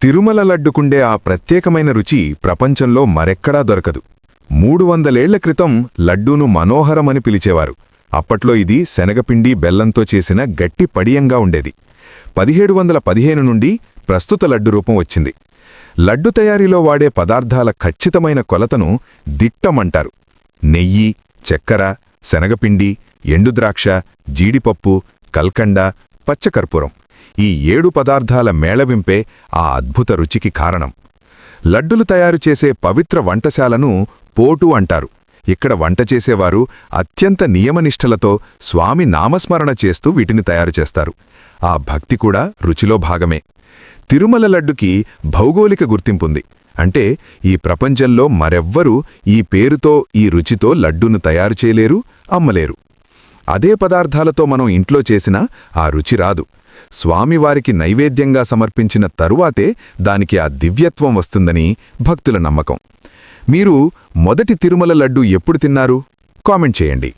తిరుమల లడ్డుకుండే ఆ ప్రత్యేకమైన రుచి ప్రపంచంలో మరెక్కడా దొరకదు. 300 ఏళ్ల క్రితం లడ్డూను మనోహరమని పిలిచేవారు. అప్పట్లో ఇది శనగపిండి బెల్లంతో చేసిన గట్టి పడియంగా ఉండేది. 1715 నుండి ప్రస్తుత లడ్డు రూపం వచ్చింది. లడ్డు తయారీలో వాడే పదార్థాల ఖచ్చితమైన కొలతను దిట్టమంటారు. నెయ్యి, చక్కెర, శనగపిండి, ఎండుద్రాక్ష, జీడిపప్పు, కల్కండ, పచ్చకర్పూరం ఈ 7 పదార్థాల మేళవింపే ఆ అద్భుత రుచికి కారణం. లడ్డులు తయారు చేసే పవిత్ర వంటశాలను పోటు అంటారు. ఇక్కడ వంట చేసేవారు అత్యంత నియమనిష్టలతో స్వామి నామస్మరణ చేస్తూ వీటిని తయారు చేస్తారు. ఆ భక్తి కూడా రుచిలో భాగమే. తిరుమల లడ్డుకి భౌగోళిక గుర్తింపుంది. అంటే ఈ ప్రపంచంలో మరెవ్వరూ ఈ పేరుతో ఈ రుచితో లడ్డూను తయారు చేయలేరు, అమ్మలేరు. అదే పదార్థాలతో మనం ఇంట్లో చేసినా ఆ రుచి రాదు. స్వామివారికి నైవేద్యంగా సమర్పించిన తరువాతే దానికి ఆ దివ్యత్వం వస్తుందని భక్తుల నమ్మకం. మీరు మొదటి తిరుమల లడ్డు ఎప్పుడు తిన్నారు? కామెంట్ చేయండి.